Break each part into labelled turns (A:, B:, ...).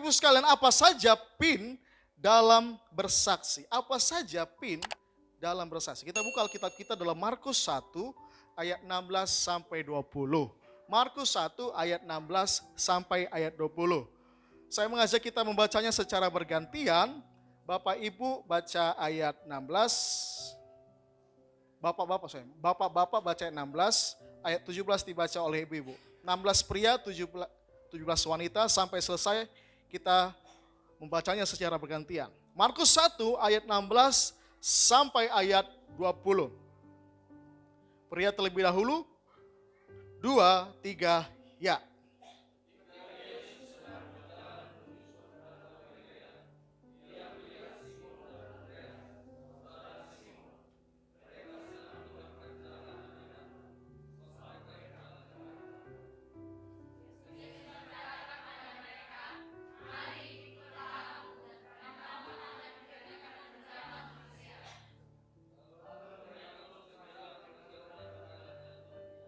A: Bapak Ibu sekalian, apa saja pin dalam bersaksi? Apa saja pin dalam bersaksi? Kita buka Alkitab kita dalam Markus 1 ayat 16 sampai 20. Markus 1 ayat 16 sampai ayat 20. Saya mengajak kita membacanya secara bergantian. Bapak Ibu baca ayat 16. Bapak-bapak baca ayat 16, ayat 17 dibaca oleh ibu-ibu. 16 pria, 17 wanita, sampai selesai kita membacanya secara bergantian. Markus 1 ayat 16 sampai ayat 20. Pria terlebih dahulu, 2, 3, ya.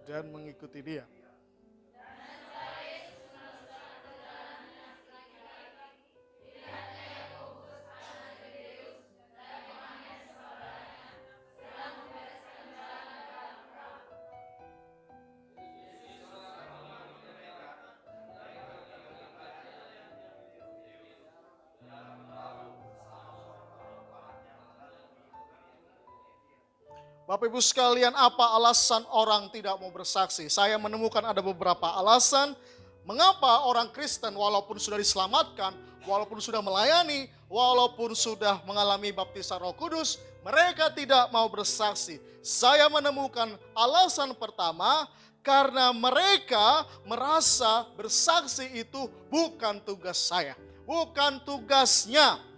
A: Dan mengikuti dia. Bapak Ibu sekalian, apa alasan orang tidak mau bersaksi? Saya menemukan ada beberapa alasan mengapa orang Kristen walaupun sudah diselamatkan, walaupun sudah melayani, walaupun sudah mengalami baptisan Roh Kudus, mereka tidak mau bersaksi. Saya menemukan alasan pertama, karena mereka merasa bersaksi itu bukan tugas saya, bukan tugasnya.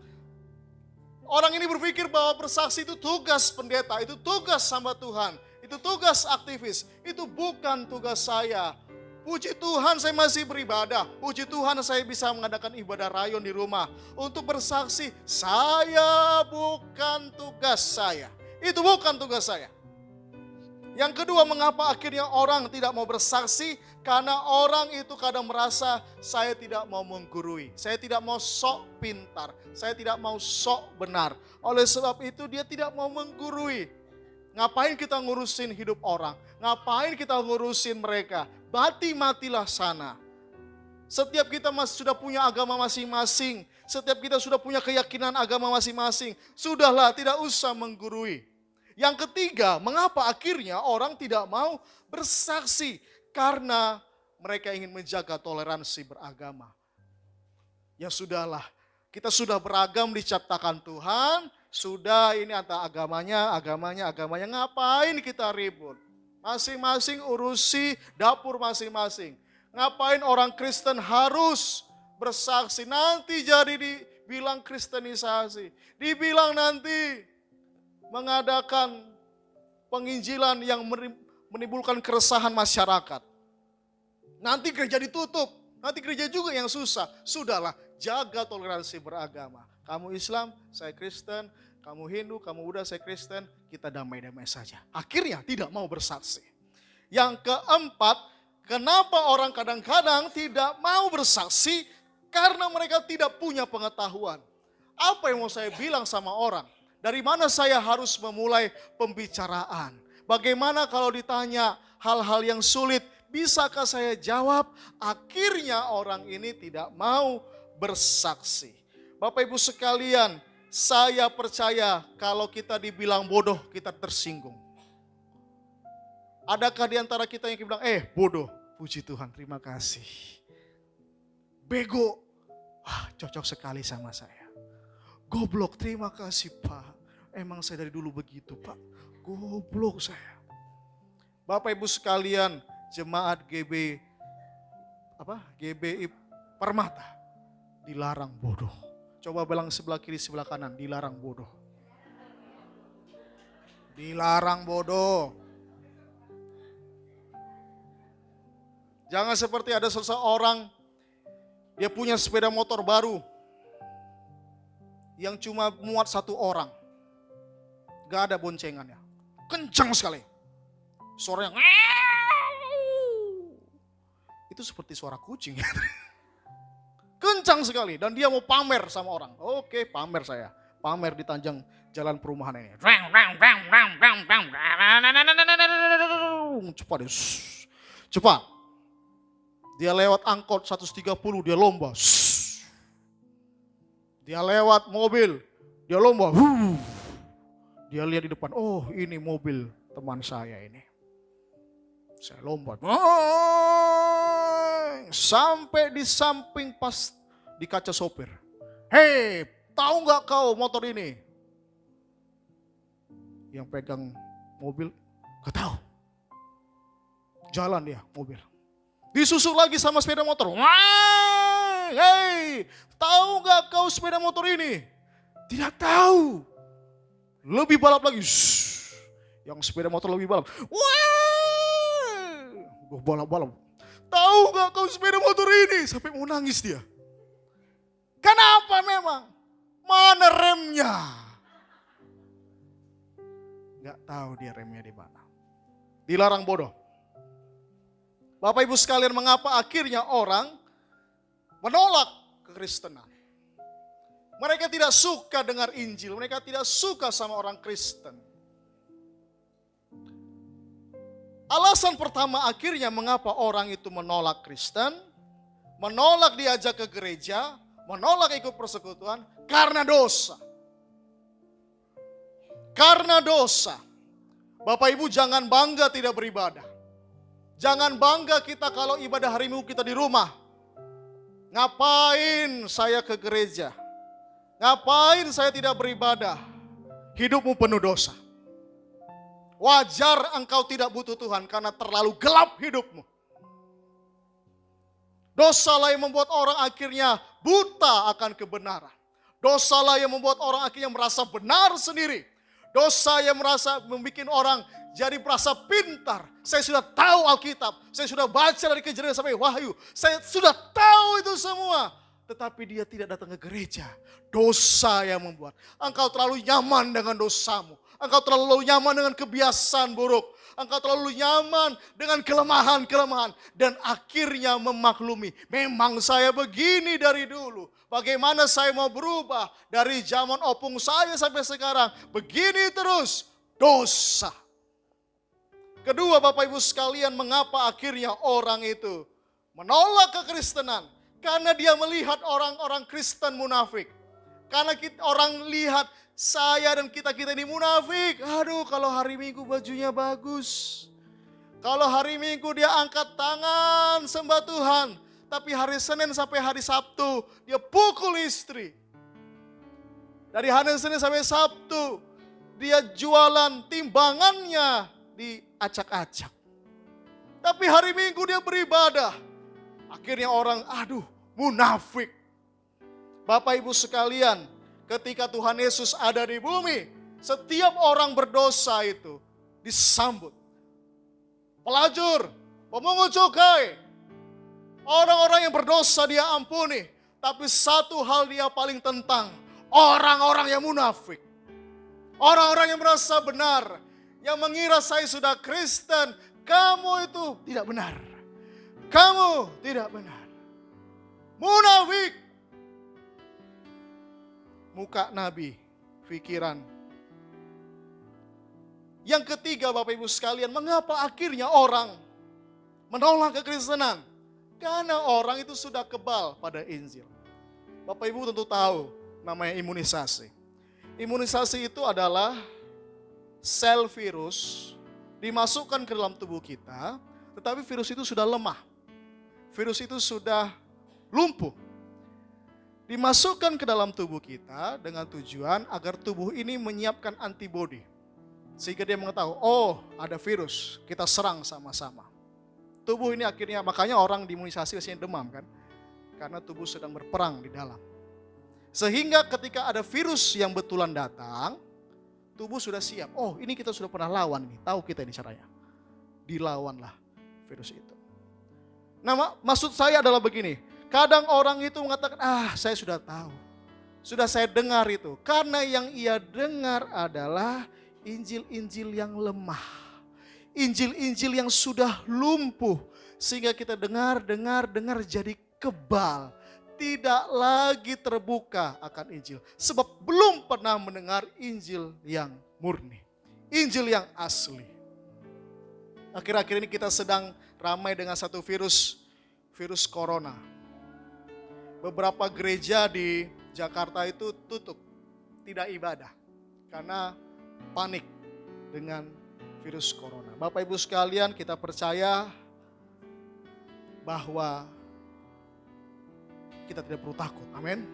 A: Orang ini berpikir bahwa bersaksi itu tugas pendeta, itu tugas hamba Tuhan, itu tugas aktivis, itu bukan tugas saya. Puji Tuhan saya masih beribadah, puji Tuhan saya bisa mengadakan ibadah rayon di rumah. Untuk bersaksi, saya bukan tugas saya, itu bukan tugas saya. Yang kedua, mengapa akhirnya orang tidak mau bersaksi? Karena orang itu kadang merasa saya tidak mau menggurui, saya tidak mau sok pintar, saya tidak mau sok benar. Oleh sebab itu dia tidak mau menggurui. Ngapain kita ngurusin hidup orang? Ngapain kita ngurusin mereka? Matilah sana. Setiap kita sudah punya agama masing-masing, setiap kita sudah punya keyakinan agama masing-masing. Sudahlah, tidak usah menggurui. Yang ketiga, mengapa akhirnya orang tidak mau bersaksi? Karena mereka ingin menjaga toleransi beragama. Ya sudahlah, kita sudah beragam diciptakan Tuhan, sudah ini antara agamanya, ngapain kita ribut? Masing-masing urusi dapur masing-masing. Ngapain orang Kristen harus bersaksi? Nanti jadi dibilang kristenisasi, dibilang nanti mengadakan penginjilan yang menimbulkan keresahan masyarakat. Nanti gereja ditutup, nanti gereja juga yang susah. Sudahlah, jaga toleransi beragama. Kamu Islam, saya Kristen, kamu Hindu, kamu Buddha, saya Kristen, kita damai-damai saja. Akhirnya tidak mau bersaksi. Yang keempat, kenapa orang kadang-kadang tidak mau bersaksi? Karena mereka tidak punya pengetahuan. Apa yang mau saya bilang sama orang? Dari mana saya harus memulai pembicaraan? Bagaimana kalau ditanya hal-hal yang sulit? Bisakah saya jawab? Akhirnya orang ini tidak mau bersaksi. Bapak Ibu sekalian, saya percaya kalau kita dibilang bodoh, kita tersinggung. Adakah di antara kita yang bilang, bodoh, puji Tuhan, terima kasih. Bego, cocok sekali sama saya. Goblok, terima kasih Pak. Emang saya dari dulu begitu Pak. Goblok saya. Bapak Ibu sekalian, jemaat GBI Permata dilarang bodoh. Coba bilang sebelah kiri sebelah kanan, dilarang bodoh. Dilarang bodoh. Jangan seperti ada seseorang, dia punya sepeda motor baru yang cuma muat satu orang. Gak ada boncengannya. Kencang sekali. Suaranya itu seperti suara kucing. kencang sekali. Dan dia mau pamer sama orang. Oke, pamer saya. Pamer di tanjang jalan perumahan ini. Cepat deh. Cepat. Dia lewat angkot 130, dia lomba. Dia lewat mobil, dia lomba. Dia lihat di depan, oh ini mobil teman saya ini. Saya lompat. Sampai di samping pas di kaca sopir. Hei, tahu nggak kau motor ini? Yang pegang mobil, gak tahu. Jalan dia mobil. Disusul lagi sama sepeda motor. Wah, hei, tahu nggak kau sepeda motor ini? Tidak tahu. Lebih balap lagi. Yang sepeda motor lebih balap. Wah, balap-balap. Tahu nggak kau sepeda motor ini? Sampai mau nangis dia. Kenapa memang? Mana remnya? Nggak tahu dia remnya di mana. Dilarang bodoh. Bapak Ibu sekalian, mengapa akhirnya orang menolak kekristenan? Mereka tidak suka dengar Injil, mereka tidak suka sama orang Kristen. Alasan pertama akhirnya mengapa orang itu menolak Kristen, menolak diajak ke gereja, menolak ikut persekutuan, karena dosa. Karena dosa. Bapak Ibu jangan bangga tidak beribadah. Jangan bangga kita kalau ibadah hari Minggu kita di rumah. Ngapain saya ke gereja? Ngapain saya tidak beribadah? Hidupmu penuh dosa. Wajar engkau tidak butuh Tuhan karena terlalu gelap hidupmu. Dosalah yang membuat orang akhirnya buta akan kebenaran. Dosalah yang membuat orang akhirnya merasa benar sendiri. Dosa yang membuat orang jadi merasa pintar. Saya sudah tahu Alkitab. Saya sudah baca dari Kejadian sampai Wahyu. Saya sudah tahu itu semua. Tetapi dia tidak datang ke gereja. Dosa yang membuat. Engkau terlalu nyaman dengan dosamu. Engkau terlalu nyaman dengan kebiasaan buruk. Engkau terlalu nyaman dengan kelemahan-kelemahan. Dan akhirnya memaklumi. Memang saya begini dari dulu. Bagaimana saya mau berubah. Dari zaman opung saya sampai sekarang. Begini terus. Dosa. Kedua, Bapak Ibu sekalian, mengapa akhirnya orang itu menolak kekristenan? Karena dia melihat orang-orang Kristen munafik. Karena orang lihat saya dan kita-kita ini munafik. Aduh, kalau hari Minggu bajunya bagus. Kalau hari Minggu dia angkat tangan sembah Tuhan. Tapi hari Senin sampai hari Sabtu dia pukul istri. Dari hari Senin sampai Sabtu dia jualan timbangannya diacak-acak. Tapi hari Minggu dia beribadah. Akhirnya orang, aduh, munafik. Bapak Ibu sekalian, ketika Tuhan Yesus ada di bumi, setiap orang berdosa itu disambut. Pelacur, pemungut cukai, orang-orang yang berdosa dia ampuni. Tapi satu hal dia paling tentang, orang-orang yang munafik. Orang-orang yang merasa benar, yang mengira saya sudah Kristen, kamu itu tidak benar. Kamu tidak benar. Munafik. Muka nabi, pikiran. Yang ketiga, Bapak Ibu sekalian, mengapa akhirnya orang menolak kekristenan? Karena orang itu sudah kebal pada Injil. Bapak Ibu tentu tahu namanya imunisasi. Imunisasi itu adalah sel virus dimasukkan ke dalam tubuh kita, tetapi virus itu sudah lemah. Virus itu sudah lumpuh. Dimasukkan ke dalam tubuh kita dengan tujuan agar tubuh ini menyiapkan antibodi. Sehingga dia mengetahui, oh ada virus, kita serang sama-sama. Tubuh ini akhirnya, makanya orang diimunisasi biasanya demam kan. Karena tubuh sedang berperang di dalam. Sehingga ketika ada virus yang betulan datang, tubuh sudah siap. Oh ini kita sudah pernah lawan nih, tahu kita ini caranya. Dilawanlah virus itu. Nah maksud saya adalah begini, kadang orang itu mengatakan, saya sudah tahu. Sudah saya dengar itu. Karena yang ia dengar adalah Injil-Injil yang lemah. Injil-Injil yang sudah lumpuh. Sehingga kita dengar jadi kebal. tidak lagi terbuka akan Injil. Sebab belum pernah mendengar Injil yang murni. Injil yang asli. Akhir-akhir ini kita sedang ramai dengan satu virus corona. Beberapa gereja di Jakarta itu tutup, tidak ibadah. Karena panik dengan virus corona. Bapak Ibu sekalian, kita percaya bahwa kita tidak perlu takut. Amin.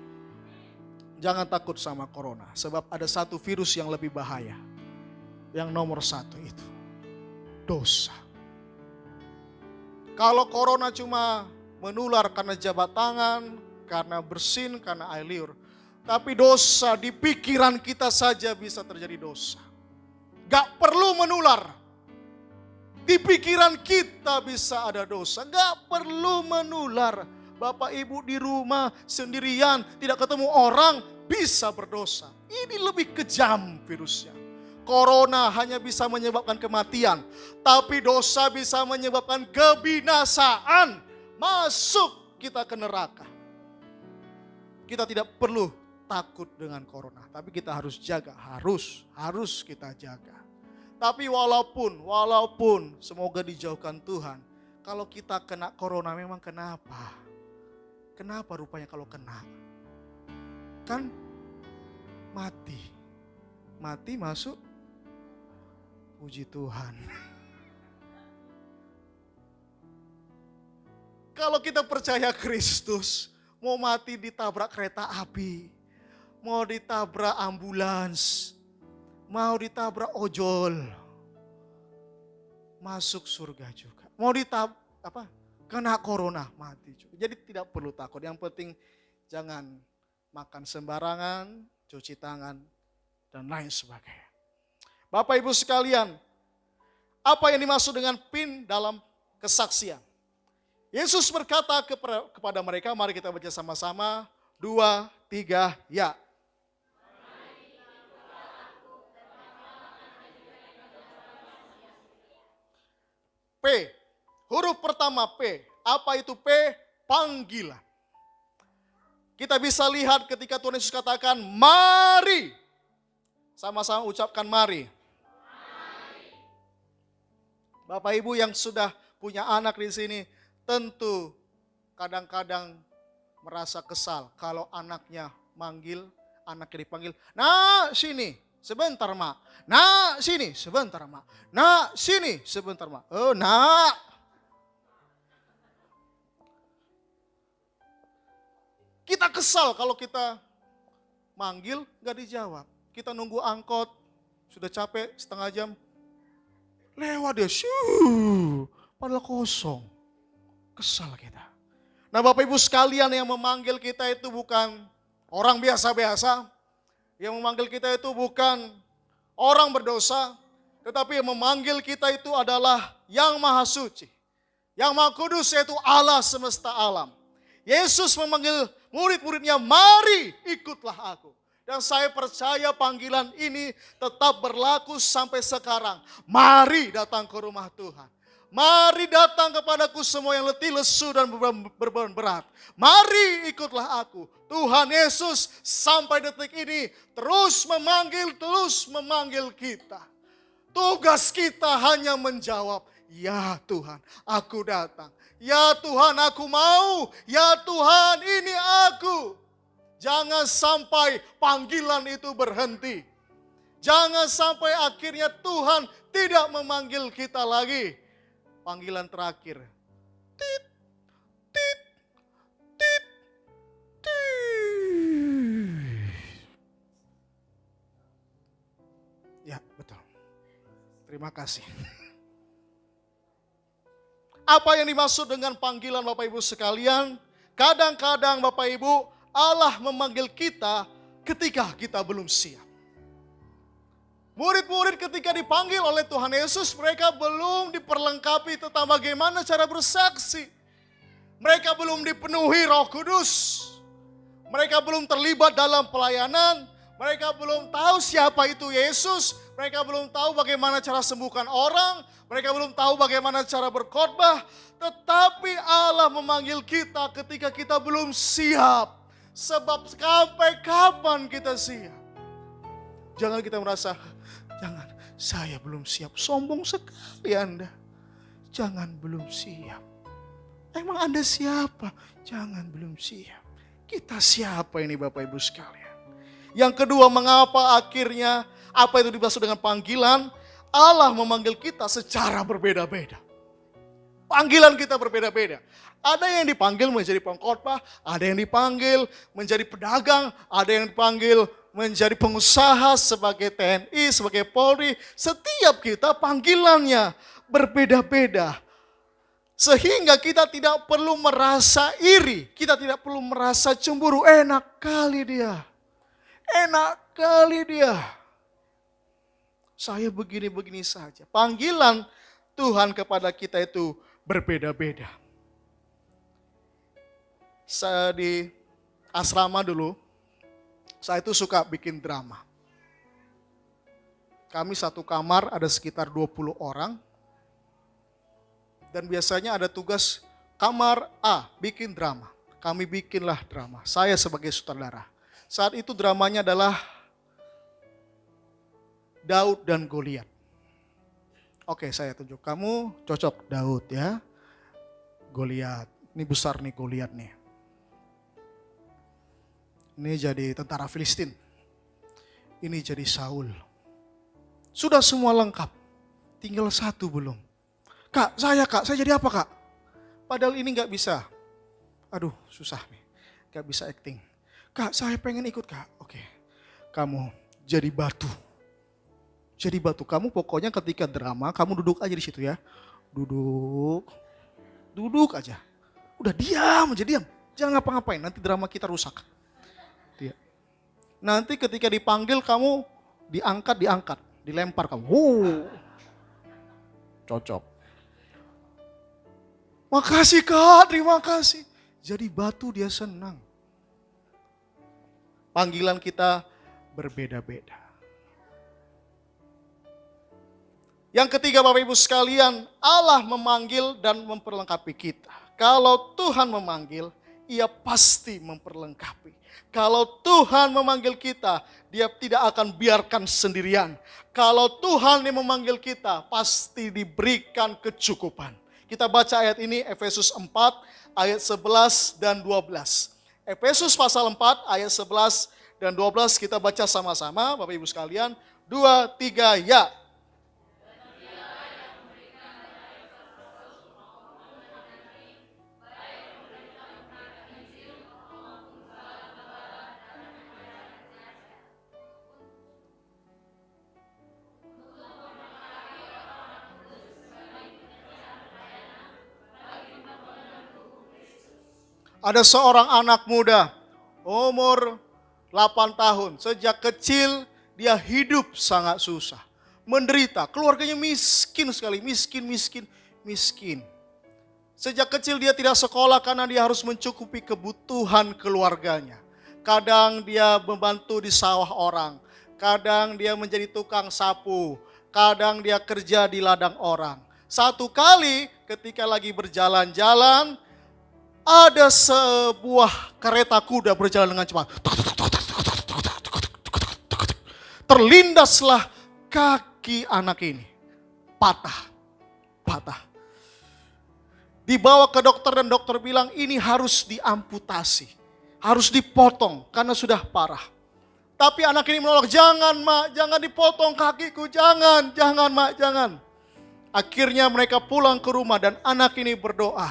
A: Jangan takut sama corona. Sebab ada satu virus yang lebih bahaya. Yang nomor satu itu dosa. Kalau corona cuma menular karena jabat tangan, karena bersin, karena air liur. Tapi dosa di pikiran kita saja bisa terjadi dosa. Gak perlu menular. Di pikiran kita bisa ada dosa. Gak perlu menular. Bapak Ibu di rumah sendirian, tidak ketemu orang, bisa berdosa. Ini lebih kejam virusnya. Corona hanya bisa menyebabkan kematian. Tapi dosa bisa menyebabkan kebinasaan. Masuk kita ke neraka. Kita tidak perlu takut dengan corona. Tapi kita harus jaga. Harus kita jaga. Tapi walaupun semoga dijauhkan Tuhan. Kalau kita kena corona memang kenapa? Kenapa rupanya kalau kena? Kan mati. Mati masuk. Puji Tuhan. Kalau kita percaya Kristus, mau mati ditabrak kereta api, mau ditabrak ambulans, mau ditabrak ojol, masuk surga juga. Mau kena corona, mati juga. Jadi tidak perlu takut. Yang penting jangan makan sembarangan, cuci tangan, dan lain sebagainya. Bapak Ibu sekalian, apa yang dimaksud dengan PIN dalam kesaksian? Yesus berkata kepada mereka, mari kita baca sama-sama, 2, 3, ya. P, huruf pertama P. Apa itu P? Panggilan. Kita bisa lihat ketika Tuhan Yesus katakan, mari. Sama-sama ucapkan mari. Bapak Ibu yang sudah punya anak di sini, tentu kadang-kadang merasa kesal kalau anaknya dipanggil, nah sini sebentar mak, nah sini sebentar mak, nah sini sebentar mak, oh nak. Kita kesal kalau kita manggil gak dijawab. Kita nunggu angkot, sudah capek setengah jam, lewat dia, padahal kosong. Kesal kita. Nah Bapak Ibu sekalian, yang memanggil kita itu bukan orang biasa-biasa. Yang memanggil kita itu bukan orang berdosa. Tetapi yang memanggil kita itu adalah yang maha suci. Yang maha kudus, yaitu Allah semesta alam. Yesus memanggil murid-muridnya, mari ikutlah aku. Dan saya percaya panggilan ini tetap berlaku sampai sekarang. Mari datang ke rumah Tuhan. Mari datang kepadaku semua yang letih, lesu, dan beban berat. Mari ikutlah aku. Tuhan Yesus sampai detik ini terus memanggil kita. Tugas kita hanya menjawab, ya Tuhan, aku datang. Ya Tuhan, aku mau. Ya Tuhan, ini aku. Jangan sampai panggilan itu berhenti. Jangan sampai akhirnya Tuhan tidak memanggil kita lagi. Panggilan terakhir. Tit, tit, tit, tit. Ya, betul. Terima kasih. Apa yang dimaksud dengan panggilan Bapak Ibu sekalian? Kadang-kadang Bapak Ibu, Allah memanggil kita ketika kita belum siap. Murid-murid ketika dipanggil oleh Tuhan Yesus, mereka belum diperlengkapi tentang bagaimana cara bersaksi. Mereka belum dipenuhi Roh Kudus. Mereka belum terlibat dalam pelayanan. Mereka belum tahu siapa itu Yesus. Mereka belum tahu bagaimana cara sembuhkan orang. Mereka belum tahu bagaimana cara berkhotbah. Tetapi Allah memanggil kita ketika kita belum siap. Sebab sampai kapan kita siap? Jangan kita merasa, jangan, saya belum siap. Sombong sekali Anda. Jangan belum siap. Emang Anda siapa? Jangan belum siap. Kita siapa ini Bapak Ibu sekalian? Yang kedua, mengapa akhirnya apa itu dimaksud dengan panggilan? Allah memanggil kita secara berbeda-beda. Panggilan kita berbeda-beda. Ada yang dipanggil menjadi pengkhotbah, ada yang dipanggil menjadi pedagang, ada yang dipanggil menjadi pengusaha sebagai TNI, sebagai Polri. Setiap kita panggilannya berbeda-beda. Sehingga kita tidak perlu merasa iri, kita tidak perlu merasa cemburu. Enak kali dia. Enak kali dia. Saya begini-begini saja. Panggilan Tuhan kepada kita itu berbeda-beda. Saya di asrama dulu, saya itu suka bikin drama. Kami satu kamar ada sekitar 20 orang. Dan biasanya ada tugas kamar A, bikin drama. Kami bikinlah drama, saya sebagai sutradara. Saat itu dramanya adalah Daud dan Goliat. Oke, saya tunjuk. Kamu cocok Daud ya. Goliat. Ini besar nih Goliat nih. Ini jadi tentara Filistin. Ini jadi Saul. Sudah semua lengkap. Tinggal satu belum. Kak, saya jadi apa kak? Padahal ini gak bisa. Aduh, susah nih. Gak bisa acting. Kak, saya pengen ikut kak. Oke, kamu jadi batu. Jadi batu. Kamu pokoknya ketika drama, kamu duduk aja di situ ya. Duduk. Duduk aja. Udah diam aja, diam. Jangan ngapa-ngapain, nanti drama kita rusak. Nanti ketika dipanggil kamu diangkat. Dilempar kamu. Cocok. Makasih kak, terima kasih. Jadi batu dia senang. Panggilan kita berbeda-beda. Yang ketiga Bapak Ibu sekalian, Allah memanggil dan memperlengkapi kita. Kalau Tuhan memanggil, Ia pasti memperlengkapi. Kalau Tuhan memanggil kita, Dia tidak akan biarkan sendirian. Kalau Tuhan yang memanggil kita, pasti diberikan kecukupan. Kita baca ayat ini, Efesus 4, ayat 11 dan 12. Efesus pasal 4, ayat 11 dan 12 kita baca sama-sama, Bapak Ibu sekalian. 2, 3, ya. Ada seorang anak muda, umur 8 tahun. Sejak kecil dia hidup sangat susah. Menderita, keluarganya miskin sekali, miskin. Sejak kecil dia tidak sekolah karena dia harus mencukupi kebutuhan keluarganya. Kadang dia membantu di sawah orang, kadang dia menjadi tukang sapu, kadang dia kerja di ladang orang. Satu kali ketika lagi berjalan-jalan, ada sebuah kereta kuda berjalan dengan cepat. Terlindaslah kaki anak ini. Patah. Dibawa ke dokter dan dokter bilang ini harus diamputasi. Harus dipotong karena sudah parah. Tapi anak ini menolak, jangan mak, jangan dipotong kakiku, jangan mak, jangan. Akhirnya mereka pulang ke rumah dan anak ini berdoa,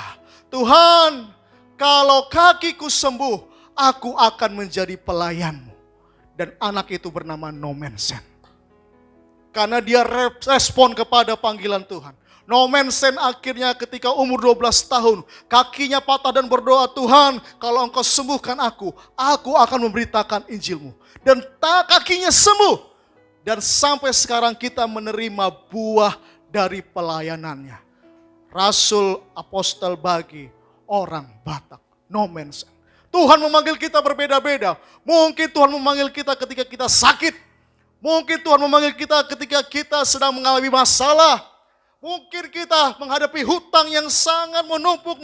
A: Tuhan, kalau kakiku sembuh, aku akan menjadi pelayanmu. Dan anak itu bernama Nomensen. Karena dia respon kepada panggilan Tuhan. Nomensen akhirnya ketika umur 12 tahun, kakinya patah dan berdoa, Tuhan, kalau engkau sembuhkan aku akan memberitakan Injilmu. Dan kakinya sembuh. Dan sampai sekarang kita menerima buah dari pelayanannya. Rasul Apostel bagi orang Batak, Nomensen. Tuhan memanggil kita berbeda-beda. Mungkin Tuhan memanggil kita ketika kita sakit. Mungkin Tuhan memanggil kita ketika kita sedang mengalami masalah. Mungkin kita menghadapi hutang yang sangat menumpuk.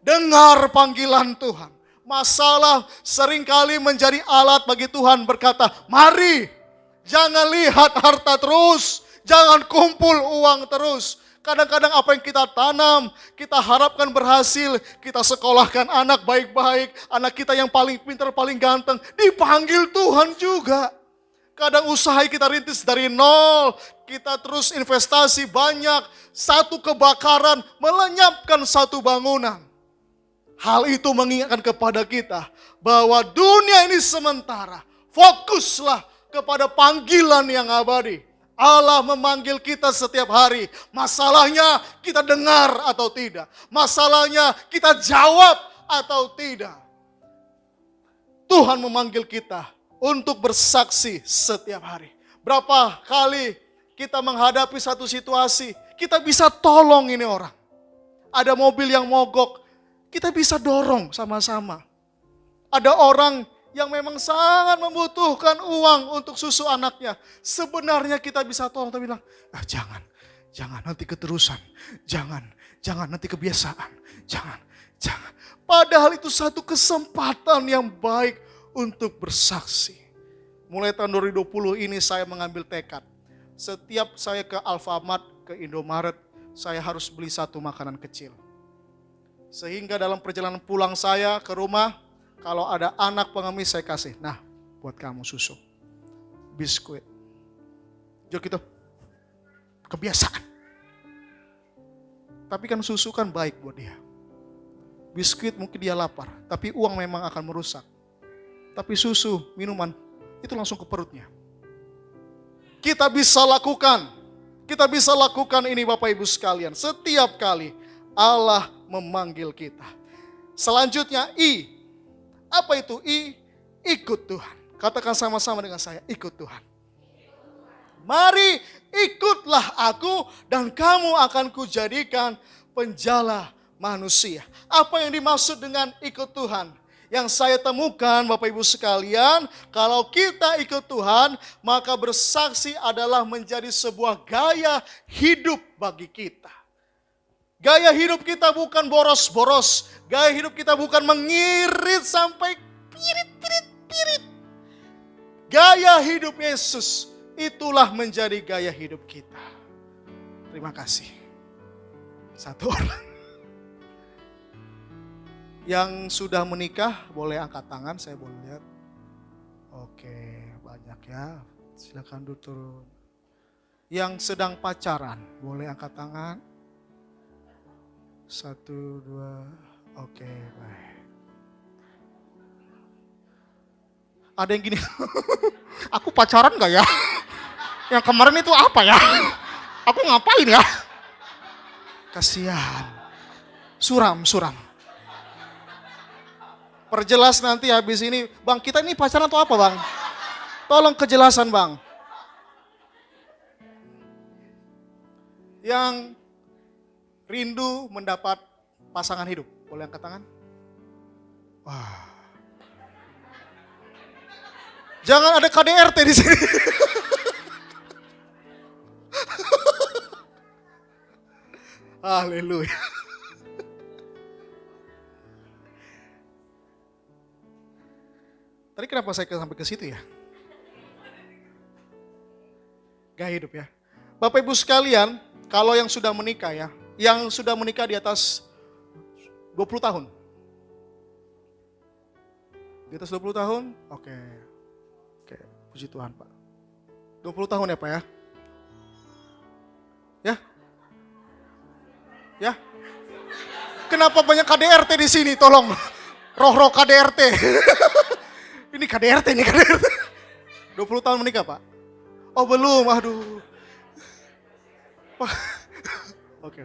A: Dengar panggilan Tuhan. Masalah seringkali menjadi alat bagi Tuhan berkata, mari, jangan lihat harta terus, jangan kumpul uang terus. Kadang-kadang apa yang kita tanam, kita harapkan berhasil, kita sekolahkan anak baik-baik, anak kita yang paling pintar, paling ganteng, dipanggil Tuhan juga. Kadang usaha kita rintis dari nol, kita terus investasi banyak, satu kebakaran melenyapkan satu bangunan. Hal itu mengingatkan kepada kita bahwa dunia ini sementara. Fokuslah kepada panggilan yang abadi. Allah memanggil kita setiap hari. Masalahnya kita dengar atau tidak. Masalahnya kita jawab atau tidak. Tuhan memanggil kita untuk bersaksi setiap hari. Berapa kali kita menghadapi satu situasi, kita bisa tolong ini orang. Ada mobil yang mogok, kita bisa dorong sama-sama. Ada orang yang memang sangat membutuhkan uang untuk susu anaknya. Sebenarnya kita bisa tolong, tapi bilang, jangan nanti keterusan. Jangan nanti kebiasaan. Jangan. Padahal itu satu kesempatan yang baik untuk bersaksi. Mulai tahun 2020 ini saya mengambil tekad. Setiap saya ke Alfamart, ke Indomaret, saya harus beli satu makanan kecil. Sehingga dalam perjalanan pulang saya ke rumah, kalau ada anak pengemis saya kasih. Nah, buat kamu susu. Biskuit. Jok itu. Kebiasaan. Tapi kan susu kan baik buat dia. Biskuit mungkin dia lapar. Tapi uang memang akan merusak. Tapi susu, minuman, itu langsung ke perutnya. Kita bisa lakukan. Kita bisa lakukan ini Bapak Ibu sekalian. Setiap kali Allah memanggil kita. Selanjutnya I. Apa itu I? Ikut Tuhan. Katakan sama-sama dengan saya, ikut Tuhan. Mari ikutlah aku dan kamu akan kujadikan penjala manusia. Apa yang dimaksud dengan ikut Tuhan? Yang saya temukan Bapak Ibu sekalian, kalau kita ikut Tuhan, maka bersaksi adalah menjadi sebuah gaya hidup bagi kita. Gaya hidup kita bukan boros-boros. Gaya hidup kita bukan mengirit sampai pirit. Gaya hidup Yesus itulah menjadi gaya hidup kita. Terima kasih. Satu orang. Yang sudah menikah boleh angkat tangan, saya boleh lihat. Oke, banyak ya. Silakan duduk turun. Yang sedang pacaran boleh angkat tangan. 1, 2, oke, baik. Ada yang gini, aku pacaran gak ya? Yang kemarin itu apa ya? Aku ngapain ya? Kasihan. Suram. Perjelas nanti habis ini, Bang, kita ini pacaran atau apa, Bang? Tolong kejelasan, Bang. Yang rindu mendapat pasangan hidup. Boleh angkat tangan? Wah. Jangan ada KDRT di sini. Haleluya. Tadi kenapa saya sampai ke situ ya? Gaya hidup ya. Bapak Ibu sekalian, kalau yang sudah menikah ya, yang sudah menikah di atas 20 tahun. Di atas 20 tahun? Oke, puji Tuhan Pak. 20 tahun ya Pak ya? Ya? Kenapa banyak KDRT di sini? Tolong, roh-roh KDRT. Ini KDRT. 20 tahun menikah Pak? Oh belum, aduh. Pak. Oke.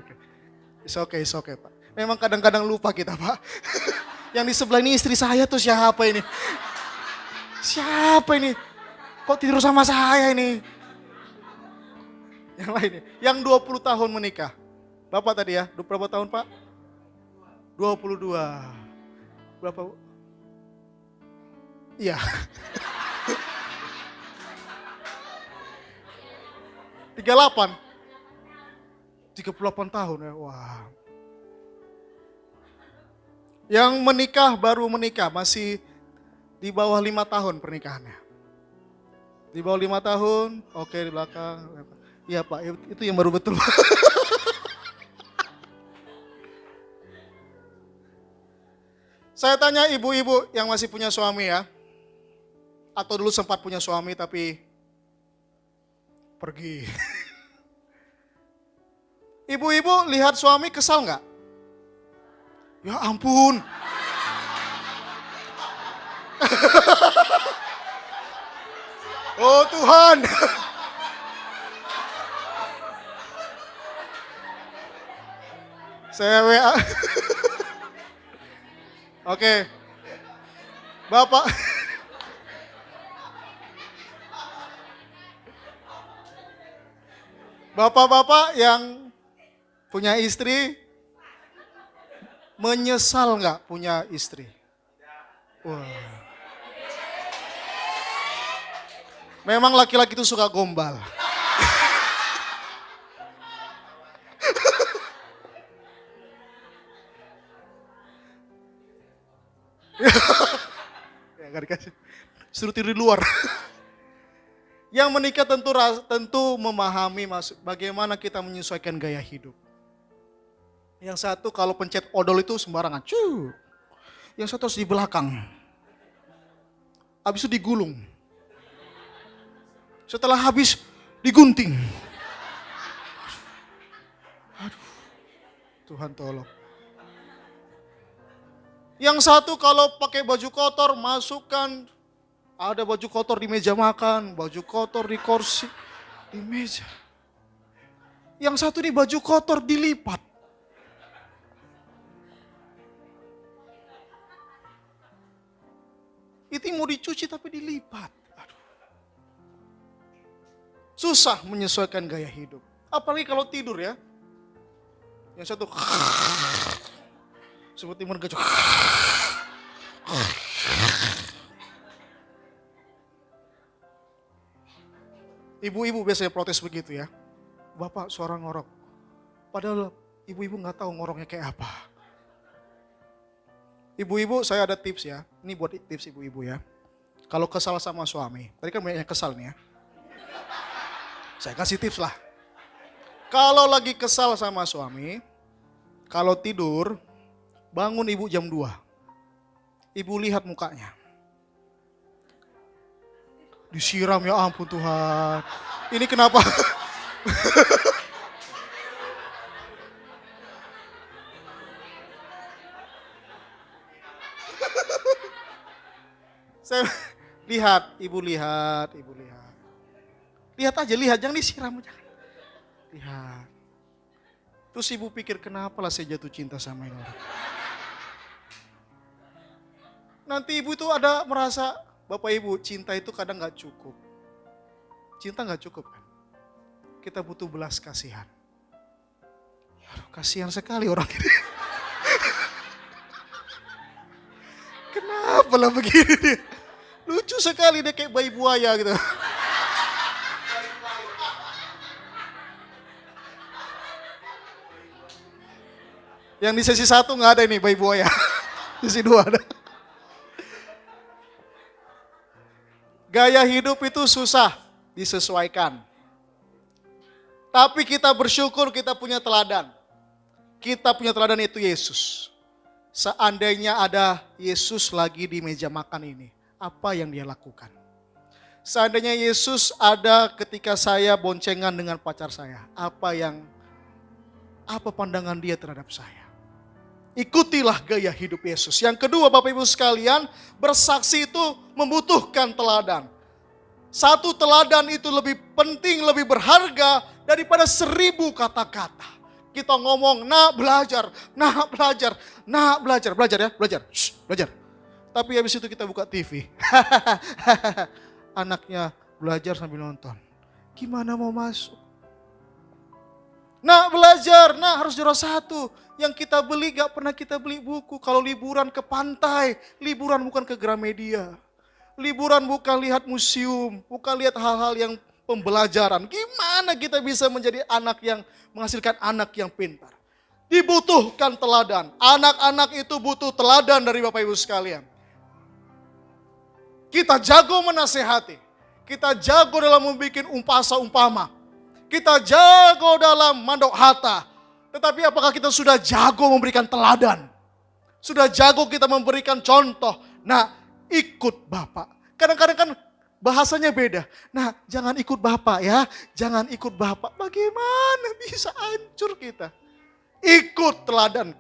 A: It's okay Pak. Memang kadang-kadang lupa kita Pak. Yang di sebelah ini istri saya tuh siapa ini? Siapa ini? Kok tidur sama saya ini? Yang lainnya. Yang 20 tahun menikah. Bapak tadi ya, berapa tahun Pak? 22. Berapa? Iya. 38. 38 tahun ya. Wah. Yang menikah baru menikah, masih di bawah 5 tahun pernikahannya. Di bawah 5 tahun, oke di belakang. Iya Pak, itu yang baru betul. Saya tanya ibu-ibu yang masih punya suami ya. Atau dulu sempat punya suami tapi pergi. Ibu-ibu lihat suami kesal nggak? Ya ampun. Oh Tuhan. Saya WA. Oke. Bapak. Bapak-bapak yang punya istri, menyesal nggak punya istri? Wah. Memang laki-laki itu suka gombal. Ya, gak dikasih. Suruh tidur di luar. Yang menikah tentu memahami bagaimana kita menyesuaikan gaya hidup. Yang satu kalau pencet odol itu sembarangan. Yang satu harus di belakang. Habis itu digulung. Setelah habis digunting. Aduh, Tuhan tolong. Yang satu kalau pakai baju kotor masukkan, ada baju kotor di meja makan, baju kotor di kursi, di meja. Yang satu ini baju kotor dilipat. Itu mau dicuci tapi dilipat. Aduh. Susah menyesuaikan gaya hidup. Apalagi kalau tidur ya. Yang satu seperti mergacuk. Ibu-ibu biasanya protes begitu ya. Bapak suara ngorok. Padahal ibu-ibu gak tahu ngoroknya kayak apa. Ibu-ibu saya ada tips ya. Ini buat tips ibu-ibu ya. Kalau kesal sama suami. Tadi kan banyak yang kesal nih ya. Saya kasih tips lah. Kalau lagi kesal sama suami. Kalau tidur. Bangun ibu jam 2. Ibu lihat mukanya. Disiram ya ampun Tuhan. Ini kenapa? Saya lihat, ibu lihat. Lihat aja, lihat, jangan disiram, jangan. Lihat. Terus ibu pikir kenapa lah saya jatuh cinta sama ini orang. Nanti ibu itu ada merasa, Bapak Ibu, cinta itu kadang gak cukup. Cinta gak cukup kan? Kita butuh belas kasihan. Aduh, kasihan sekali orang ini. Kenapa lah begini? Lucu sekali dia kayak bayi buaya gitu. Yang di sesi 1 gak ada ini bayi buaya. Sesi 2 ada. Gaya hidup itu susah disesuaikan. Tapi kita bersyukur kita punya teladan. Kita punya teladan itu Yesus. Seandainya ada Yesus lagi di meja makan ini, apa yang dia lakukan? Seandainya Yesus ada ketika saya boncengan dengan pacar saya, apa pandangan dia terhadap saya? Ikutilah gaya hidup Yesus. Yang kedua Bapak Ibu sekalian, bersaksi itu membutuhkan teladan. Satu teladan itu lebih penting, lebih berharga daripada 1000 kata-kata. Kita ngomong, belajar ya, belajar. Tapi habis itu kita buka TV. Anaknya belajar sambil nonton. Gimana mau masuk? Nak belajar, nak harus juara 1. Yang kita beli gak pernah kita beli buku. Kalau liburan ke pantai, liburan bukan ke Gramedia. Liburan bukan lihat museum, bukan lihat hal-hal yang pembelajaran. Gimana kita bisa menjadi anak yang menghasilkan anak yang pintar? Dibutuhkan teladan. Anak-anak itu butuh teladan dari Bapak Ibu sekalian. Kita jago menasehati. Kita jago dalam membuat umpasa umpama. Kita jago dalam mandok hata. Tetapi apakah kita sudah jago memberikan teladan? Sudah jago kita memberikan contoh. Nah, ikut Bapak. Kadang-kadang kan bahasanya beda. Nah, jangan ikut Bapak ya. Jangan ikut Bapak. Bagaimana bisa hancur kita? Ikut teladanku.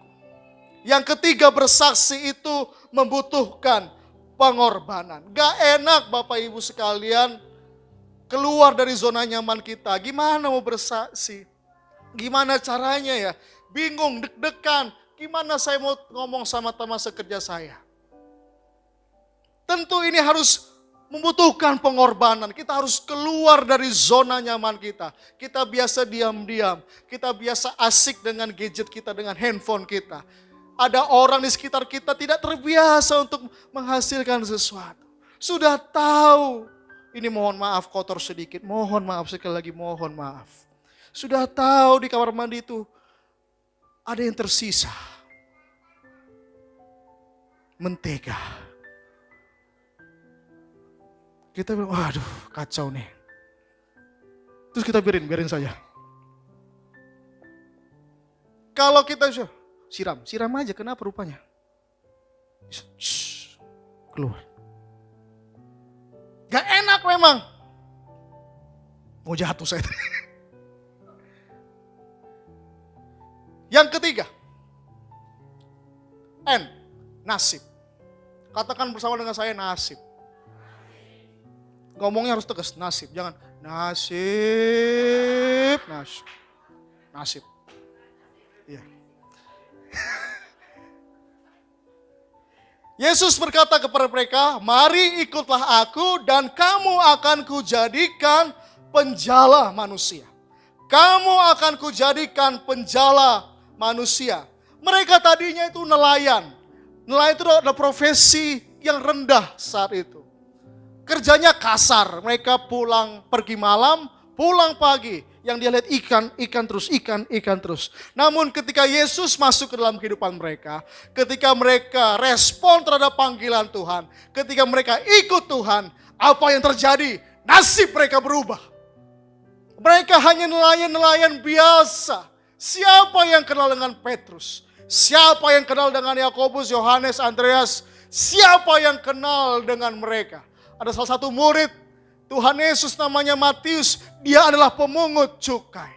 A: Yang ketiga, bersaksi itu membutuhkan pengorbanan. Gak enak Bapak Ibu sekalian keluar dari zona nyaman kita. Gimana mau bersaksi? Gimana caranya ya? Bingung, deg-degan. Gimana saya mau ngomong sama teman sekerja saya? Tentu ini harus membutuhkan pengorbanan. Kita harus keluar dari zona nyaman kita. Kita biasa diam-diam. Kita biasa asik dengan gadget kita, dengan handphone kita. Ada orang di sekitar kita tidak terbiasa untuk menghasilkan sesuatu. Sudah tahu. Ini mohon maaf kotor sedikit. Mohon maaf sekali lagi, mohon maaf. Sudah tahu di kamar mandi itu ada yang tersisa. Mentega. Kita bilang, waduh kacau nih. Terus kita biarin saja. Kalau kita siram aja, kenapa rupanya? Shhh, keluar. Gak enak memang. Mau jatuh saya. Yang ketiga, nasib. Katakan bersama dengan saya, nasib. Ngomongnya harus tegas, nasib. Jangan, nasib. Iya. Yesus berkata kepada mereka, mari ikutlah aku dan kamu akan kujadikan penjala manusia. Kamu akan kujadikan penjala manusia. Mereka tadinya itu nelayan. Nelayan itu adalah profesi yang rendah saat itu. Kerjanya kasar. Mereka pergi malam, pulang pagi. Yang dia lihat ikan terus. Namun ketika Yesus masuk ke dalam kehidupan mereka, ketika mereka respon terhadap panggilan Tuhan, ketika mereka ikut Tuhan, apa yang terjadi? Nasib mereka berubah. Mereka hanya nelayan-nelayan biasa. Siapa yang kenal dengan Petrus? Siapa yang kenal dengan Yakobus, Yohanes, Andreas? Siapa yang kenal dengan mereka? Ada salah satu murid Tuhan Yesus namanya Matius. Dia adalah pemungut cukai.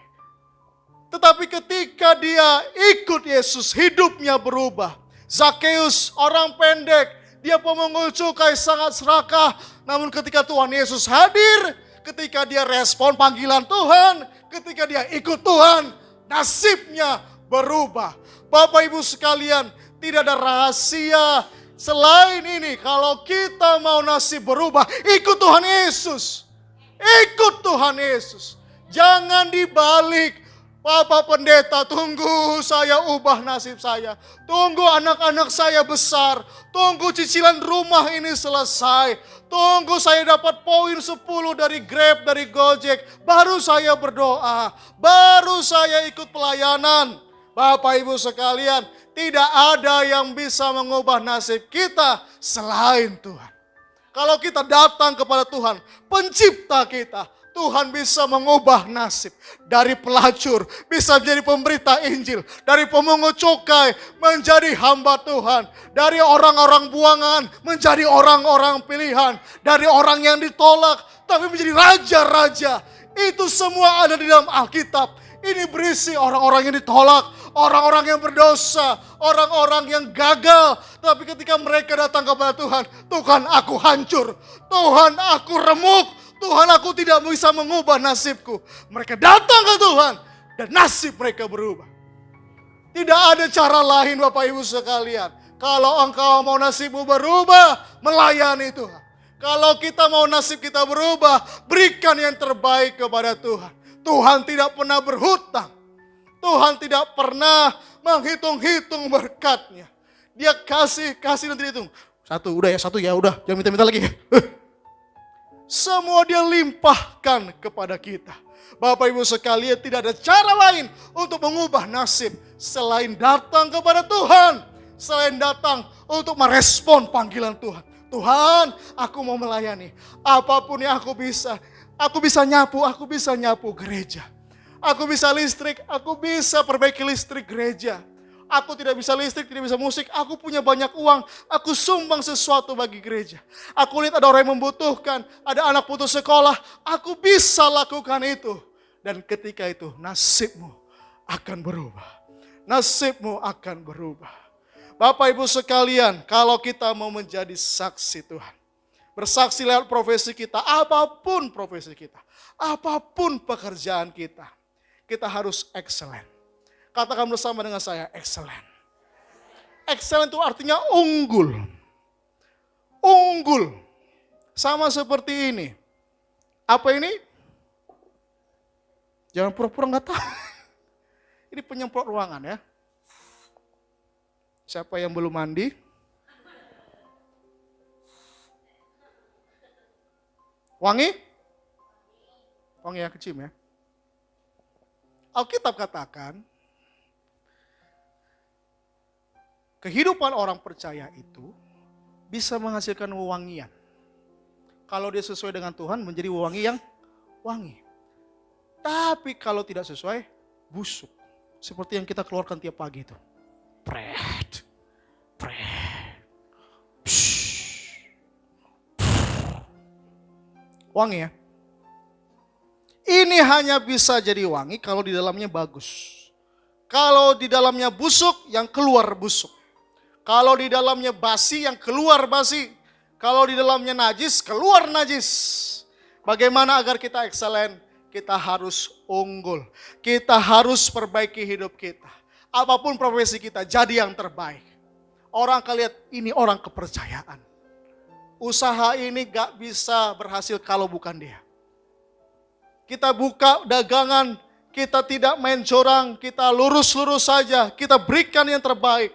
A: Tetapi ketika dia ikut Yesus, hidupnya berubah. Zakeus, orang pendek, dia pemungut cukai, sangat serakah. Namun ketika Tuhan Yesus hadir, ketika dia respon panggilan Tuhan, ketika dia ikut Tuhan, nasibnya berubah. Bapak Ibu sekalian, tidak ada rahasia selain ini. Kalau kita mau nasib berubah, ikut Tuhan Yesus. Ikut Tuhan Yesus. Jangan dibalik. Bapak pendeta, tunggu saya ubah nasib saya. Tunggu anak-anak saya besar. Tunggu cicilan rumah ini selesai. Tunggu saya dapat poin 10 dari Grab, dari Gojek. Baru saya berdoa. Baru saya ikut pelayanan. Bapak Ibu sekalian, tidak ada yang bisa mengubah nasib kita selain Tuhan. Kalau kita datang kepada Tuhan, pencipta kita, Tuhan bisa mengubah nasib. Dari pelacur bisa menjadi pemberita Injil. Dari pemungut cukai menjadi hamba Tuhan. Dari orang-orang buangan menjadi orang-orang pilihan. Dari orang yang ditolak tapi menjadi raja-raja. Itu semua ada di dalam Alkitab. Ini berisi orang-orang yang ditolak, orang-orang yang berdosa, orang-orang yang gagal. Tapi ketika mereka datang kepada Tuhan, Tuhan aku hancur, Tuhan aku remuk, Tuhan aku tidak bisa mengubah nasibku. Mereka datang ke Tuhan dan nasib mereka berubah. Tidak ada cara lain Bapak Ibu sekalian. Kalau engkau mau nasibmu berubah, melayani Tuhan. Kalau kita mau nasib kita berubah, berikan yang terbaik kepada Tuhan. Tuhan tidak pernah berhutang. Tuhan tidak pernah menghitung-hitung berkatnya. Dia kasih dan tidak hitung. Satu ya udah, jangan minta-minta lagi. Semua dia limpahkan kepada kita. Bapak Ibu sekalian, tidak ada cara lain untuk mengubah nasib selain datang kepada Tuhan. Selain datang untuk merespon panggilan Tuhan. Tuhan, aku mau melayani. Apapun yang aku bisa. Aku bisa nyapu gereja. Aku bisa listrik, aku bisa perbaiki listrik gereja. Aku tidak bisa listrik, tidak bisa musik. Aku punya banyak uang, aku sumbang sesuatu bagi gereja. Aku lihat ada orang yang membutuhkan, ada anak putus sekolah. Aku bisa lakukan itu. Dan ketika itu nasibmu akan berubah. Nasibmu akan berubah. Bapak Ibu sekalian, kalau kita mau menjadi saksi Tuhan. Bersaksi lewat profesi kita, apapun profesi kita. Apapun pekerjaan kita. Kita harus excellent. Katakan bersama dengan saya, excellent. Excellent itu artinya unggul. Unggul. Sama seperti ini. Apa ini? Jangan pura-pura nggak tahu. Ini penyemprot ruangan ya. Siapa yang belum mandi? Wangi? Wangi yang kecil ya. Alkitab katakan, kehidupan orang percaya itu bisa menghasilkan wewangian. Kalau dia sesuai dengan Tuhan menjadi wewangi yang wangi. Tapi kalau tidak sesuai, busuk. Seperti yang kita keluarkan tiap pagi itu. Pret. Wangi ya. Ini hanya bisa jadi wangi kalau di dalamnya bagus. Kalau di dalamnya busuk, yang keluar busuk. Kalau di dalamnya basi, yang keluar basi. Kalau di dalamnya najis, keluar najis. Bagaimana agar kita excellent? Kita harus unggul. Kita harus perbaiki hidup kita. Apapun profesi kita, jadi yang terbaik. Orang akan lihat, ini orang kepercayaan. Usaha ini gak bisa berhasil kalau bukan dia. Kita buka dagangan, kita tidak main curang, kita lurus-lurus saja, kita berikan yang terbaik.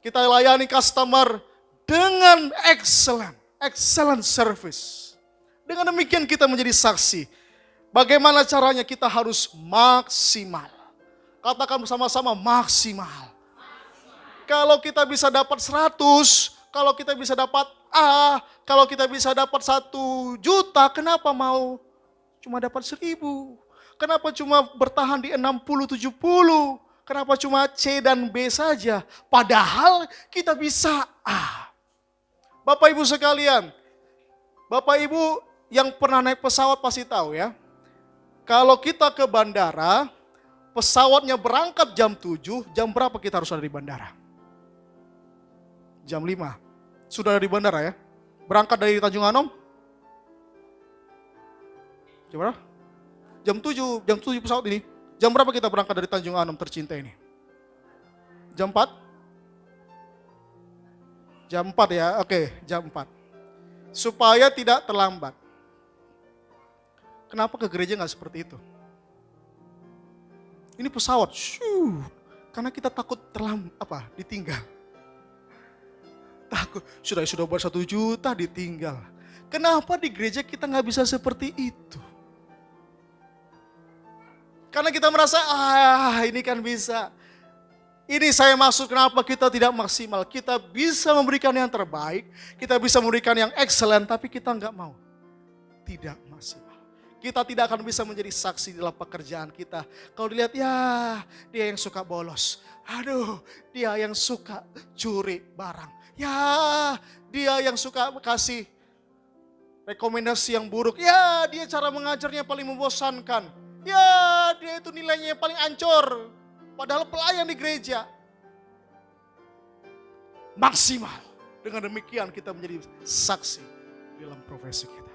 A: Kita layani customer dengan excellent service. Dengan demikian kita menjadi saksi. Bagaimana caranya? Kita harus maksimal. Katakan bersama-sama maksimal. Kalau kita bisa dapat 100, kalau kita bisa dapat A, kalau kita bisa dapat 1 juta, kenapa mau cuma dapat 1000? Kenapa cuma bertahan di 60, 70? Kenapa cuma C dan B saja? Padahal kita bisa A. Bapak Ibu sekalian, Bapak Ibu yang pernah naik pesawat pasti tahu ya. Kalau kita ke bandara, pesawatnya berangkat jam 7, jam berapa kita harus ada di bandara? Jam 5. Sudah ada di bandara ya? Berangkat dari Tanjung Anom? Jam berapa? Jam 7 pesawat ini. Jam berapa kita berangkat dari Tanjung Anom tercinta ini? Jam 4? Jam 4 ya, oke, jam 4. Supaya tidak terlambat. Kenapa ke gereja gak seperti itu? Ini pesawat, karena kita takut ditinggal. Takut, sudah buat 1 juta ditinggal. Kenapa di gereja kita gak bisa seperti itu? Karena kita merasa, ini kan bisa. Ini saya maksud kenapa kita tidak maksimal. Kita bisa memberikan yang terbaik, kita bisa memberikan yang excellent, tapi kita nggak mau. Tidak maksimal. Kita tidak akan bisa menjadi saksi dalam pekerjaan kita. Kalau dilihat, ya dia yang suka bolos. Aduh, dia yang suka curi barang. Ya, dia yang suka kasih rekomendasi yang buruk. Ya, dia cara mengajarnya paling membosankan. Ya, dia itu nilainya yang paling ancur. Padahal pelayan di gereja. Maksimal. Dengan demikian kita menjadi saksi dalam profesi kita.